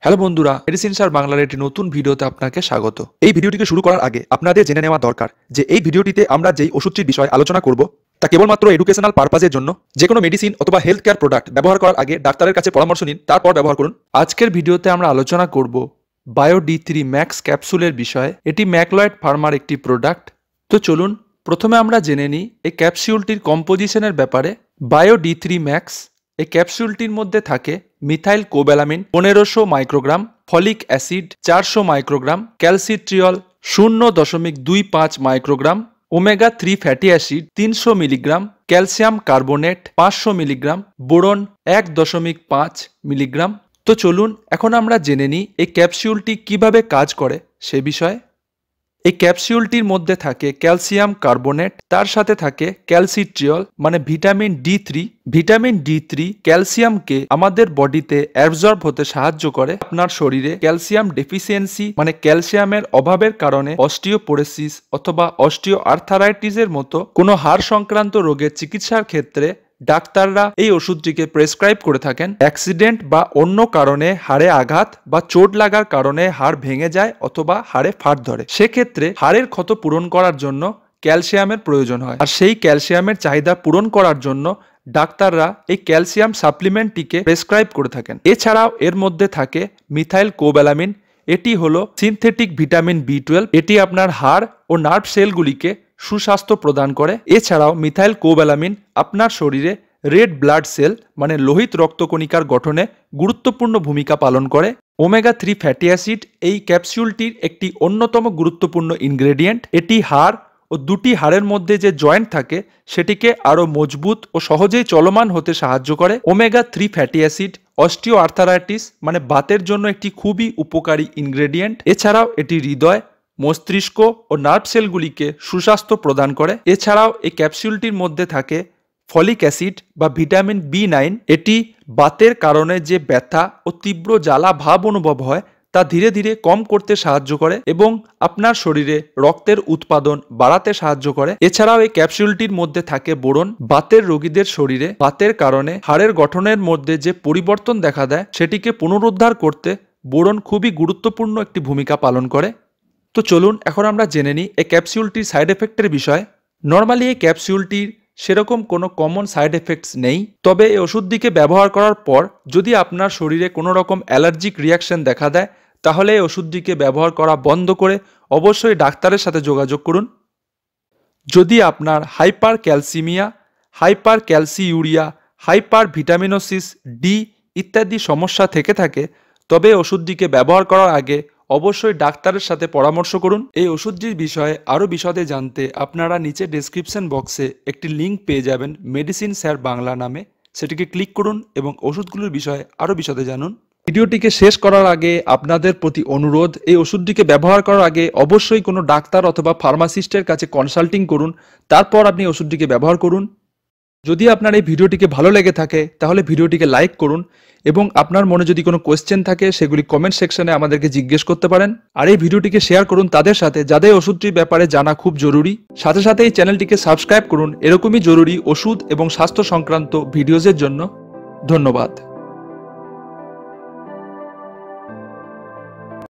Hello বন্ধুরা, medicine sir বাংলার একটি নতুন ভিডিওতে আপনাকে স্বাগত। এই ভিডিওটিকে শুরু করার আগে আপনাদের জেনে নেওয়া দরকার যে এই ভিডিওটিতে আমরা যেই ওষুধটির বিষয়ে আলোচনা করব তা কেবলমাত্র এডুকেশনাল পারপাজের জন্য। যে কোনো মেডিসিন অথবা হেলথ কেয়ার প্রোডাক্ট ব্যবহার করার আগে ডাক্তারের কাছে পরামর্শ নিন, তারপর ব্যবহার করুন। আজকের ভিডিওতে আমরা আলোচনা করব বায়ো D3 ম্যাক্স ক্যাপসুলের বিষয়ে। এটি ম্যাকলয়েড ফার্মার একটি প্রোডাক্ট। তো চলুন প্রথমে আমরা জেনে নিই এই ক্যাপসুলটির কম্পোজিশনের ব্যাপারে। বায়ো D3 ম্যাক্স এই ক্যাপসুলটির মধ্যে থাকে methyl cobalamin 1500 microgram, folic acid 400 microgram, calcitriol 0.25 microgram, omega 3 fatty acid 300 milligram, calcium carbonate 500 milligram, boron 1.5 milligram. তো চলুন এখন আমরা জেনে নিই এই ক্যাপসুলটি কিভাবে কাজ করে সে বিষয়ে। এই ক্যাপসুলটির মধ্যে থাকে ক্যালসিয়াম কার্বোনেট, তার সাথে থাকে ক্যালসিট্রিয়ল মানে ভিটামিন D3। ভিটামিন D3 ক্যালসিয়ামকে আমাদের বডিতে অ্যাবজর্ব হতে সাহায্য করে। আপনার শরীরে ক্যালসিয়াম ডেফিসিয়েন্সি মানে ক্যালসিয়ামের অভাবের কারণে অস্টিওপোরোসিস অথবা অস্টিও আর্থারাইটিসের মতো কোনো হাড় সংক্রান্ত রোগের চিকিৎসার ক্ষেত্রে ডাক্তাররা এই ওষুধটিকে প্রেসক্রাইব করে থাকেন। অ্যাক্সিডেন্ট বা অন্য কারণে হাড়ে আঘাত বা চোট লাগার কারণে হাড় ভেঙে যায় অথবা হাড়ে ফাট ধরে, সেক্ষেত্রে হাড়ের ক্ষত পূরণ করার জন্য ক্যালসিয়ামের প্রয়োজন হয়। আর সেই ক্যালসিয়ামের চাহিদা পূরণ করার জন্য ডাক্তাররা এই ক্যালসিয়াম সাপ্লিমেন্টটিকে প্রেসক্রাইব করে থাকেন। এছাড়াও এর মধ্যে থাকে মিথাইল কোব্যালামিন। এটি হলো সিনথেটিক ভিটামিন B12। এটি আপনার হাড় ও নার্ভ সেলগুলিকে সুস্বাস্থ্য প্রদান করে। এছাড়াও মিথাইল কোব্যালামিন আপনার শরীরে রেড ব্লাড সেল মানে লোহিত রক্তকণিকার গঠনে গুরুত্বপূর্ণ ভূমিকা পালন করে। ওমেগা 3 ফ্যাটি অ্যাসিড এই ক্যাপসুলটির একটি অন্যতম গুরুত্বপূর্ণ ইনগ্রেডিয়েন্ট। এটি হাড় ও দুটি হাড়ের মধ্যে যে জয়েন্ট থাকে সেটিকে আরও মজবুত ও সহজেই চলমান হতে সাহায্য করে। Omega 3 fatty acid osteo arthritis মানে বাতের জন্য একটি খুবই উপকারী ইনগ্রেডিয়েন্ট। এছাড়াও এটি হৃদয়, মস্তিষ্ক ও নার্ভ সেলগুলিকে সুস্বাস্থ্য প্রদান করে। এছাড়াও এই ক্যাপসুলটির মধ্যে থাকে ফলিক অ্যাসিড বা ভিটামিন B9। এটি বাতের কারণে যে ব্যথা ও তীব্র জ্বালা ভাব অনুভব হয় তা ধীরে ধীরে কম করতে সাহায্য করে এবং আপনার শরীরে রক্তের উৎপাদন বাড়াতে সাহায্য করে। এছাড়াও এই ক্যাপসুলটির মধ্যে থাকে বোরন। বাতের রোগীদের শরীরে বাতের কারণে হাড়ের গঠনের মধ্যে যে পরিবর্তন দেখা দেয় সেটিকে পুনরুদ্ধার করতে বোরন খুবই গুরুত্বপূর্ণ একটি ভূমিকা পালন করে। তো চলুন এখন আমরা জেনে নিই এই ক্যাপসুলটির সাইড এফেক্টের বিষয়ে। নর্মালি এই ক্যাপসুলটির সেরকম কোনো কমন সাইড এফেক্টস নেই, তবে এই ওষুধটিকে ব্যবহার করার পর যদি আপনার শরীরে কোনো রকম অ্যালার্জিক রিয়াকশন দেখা দেয় তাহলে এই ওষুধটিকে ব্যবহার করা বন্ধ করে অবশ্যই ডাক্তারের সাথে যোগাযোগ করুন। যদি আপনার hypercalcaemia, hypercalciuria, hypervitaminosis D ইত্যাদি সমস্যা থেকে থাকে তবে ওষুধটিকে ব্যবহার করার আগে অবশ্যই ডাক্তারের সাথে পরামর্শ করুন। এই ওষুধটির বিষয়ে আরও বিশদে জানতে আপনারা নিচে ডেসক্রিপশন বক্সে একটি লিঙ্ক পেয়ে যাবেন মেডিসিন স্যার বাংলা নামে, সেটিকে ক্লিক করুন এবং ওষুধগুলোর বিষয়ে আরও বিশদে জানুন। ভিডিওটিকে শেষ করার আগে আপনাদের প্রতি অনুরোধ, এই ওষুধটিকে ব্যবহার করার আগে অবশ্যই কোনো ডাক্তার অথবা ফার্মাসিস্টের কাছে কনসাল্টিং করুন, তারপর আপনি ওষুধটিকে ব্যবহার করুন। যদি আপনার এই ভিডিওটিকে ভালো লেগে থাকে তাহলে ভিডিওটিকে লাইক করুন এবং আপনার মনে যদি কোনো কোয়েশ্চেন থাকে সেগুলি কমেন্ট সেকশনে আমাদেরকে জিজ্ঞেস করতে পারেন। আর এই ভিডিওটিকে শেয়ার করুন তাদের সাথে যাদের ওষুধটির ব্যাপারে জানা খুব জরুরি। সাথে সাথে এই চ্যানেলটিকে সাবস্ক্রাইব করুন এরকমই জরুরি ওষুধ এবং স্বাস্থ্য সংক্রান্ত ভিডিওজের জন্য। ধন্যবাদ।